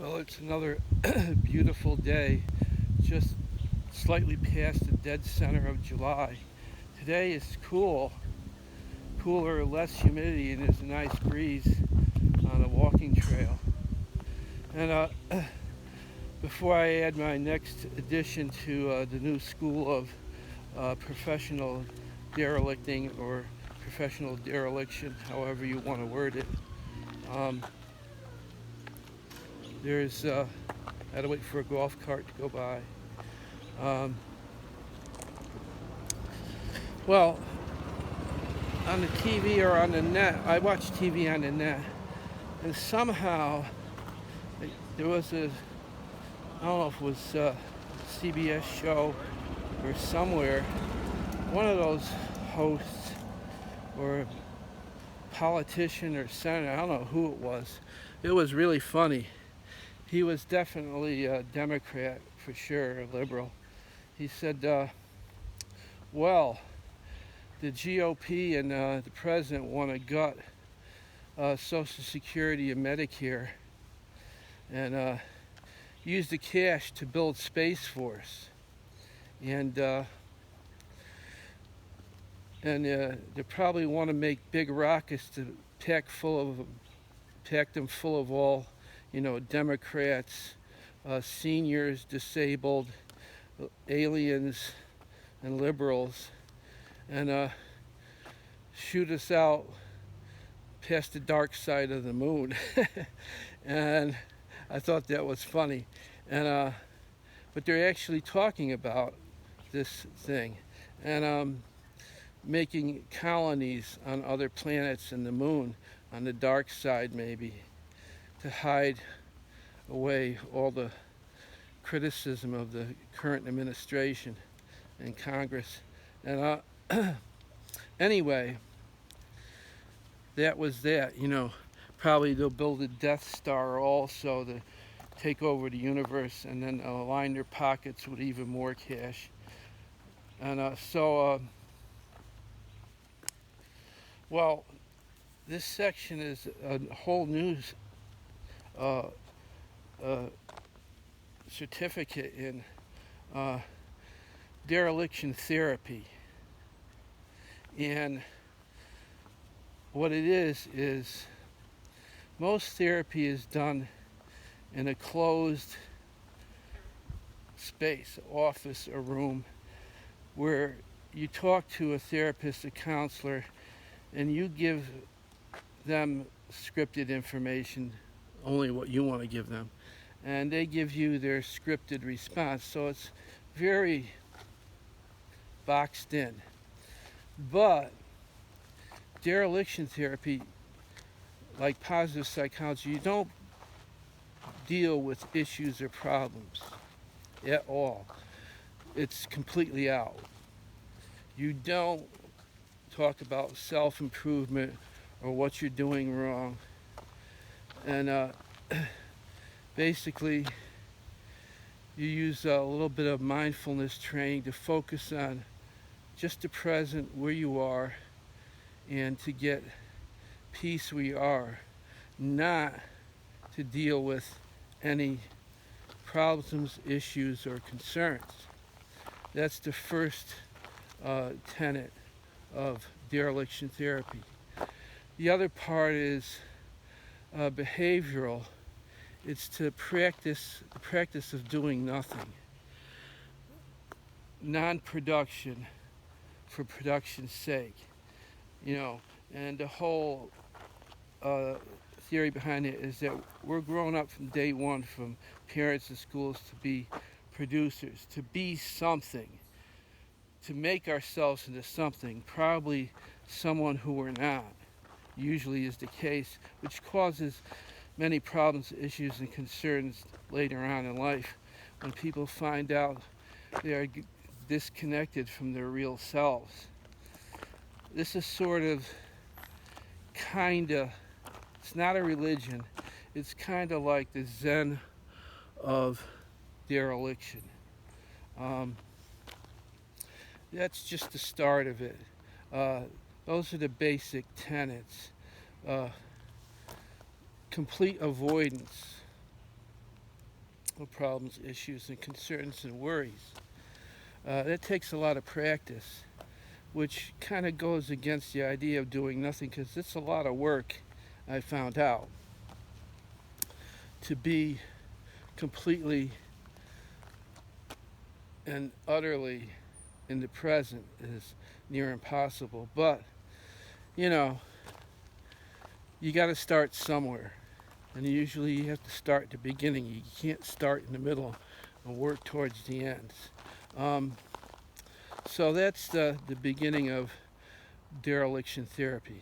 Well, it's another beautiful day, just slightly past the dead center of July. Today is cooler, less humidity, and there's a nice breeze on a walking trail. And before I add my next addition to the new school of professional derelicting or professional dereliction, however you want to word it, um, I had to wait for a golf cart to go by. Um, well, on the TV or on the net. I watch TV on the net, and somehow there was I don't know if it was a CBS show or somewhere, one of those hosts or politician or senator, I don't know who it was. It was really funny. He was definitely a Democrat for sure, a liberal. He said, well, the GOP and the president want to gut Social Security and Medicare and use the cash to build Space Force. And they probably want to make big rockets to pack them full of all, Democrats, seniors, disabled, aliens, and liberals, and shoot us out past the dark side of the moon. And I thought that was funny. And but they're actually talking about this thing and making colonies on other planets and the moon, on the dark side maybe, to hide away all the criticism of the current administration and Congress. And anyway, that was that. Probably they'll build a Death Star also to take over the universe and then line their pockets with even more cash. And well, this section is a whole news certificate in dereliction therapy. And what it is most therapy is done in a closed space, office or room, where you talk to a therapist, a counselor, and you give them scripted information, only what you want to give them, and they give you their scripted response. So it's very boxed in. But dereliction therapy, like positive psychology, you don't deal with issues or problems at all. It's completely out. You don't talk about self-improvement or what you're doing wrong. And basically, you use a little bit of mindfulness training to focus on just the present, where you are, and to get peace where you are, not to deal with any problems, issues, or concerns. That's the first tenet of dereliction therapy. The other part is behavioral. It's the practice of doing nothing. Non-production for production's sake. And the whole theory behind it is that we're grown up from day one, from parents and schools, to be producers, to be something, to make ourselves into something, probably someone who we're not, usually is the case, which causes many problems, issues, and concerns later on in life when people find out they are disconnected from their real selves. This is sort of, it's not a religion, it's kind of like the Zen of dereliction. That's just the start of it. Those are the basic tenets. Complete avoidance problems, issues, and concerns and worries. That takes a lot of practice, which kind of goes against the idea of doing nothing because it's a lot of work, I found out. To be completely and utterly in the present is near impossible. But, you know, you got to start somewhere. And usually you have to start at the beginning. You can't start in the middle and work towards the ends. So that's the beginning of dereliction therapy.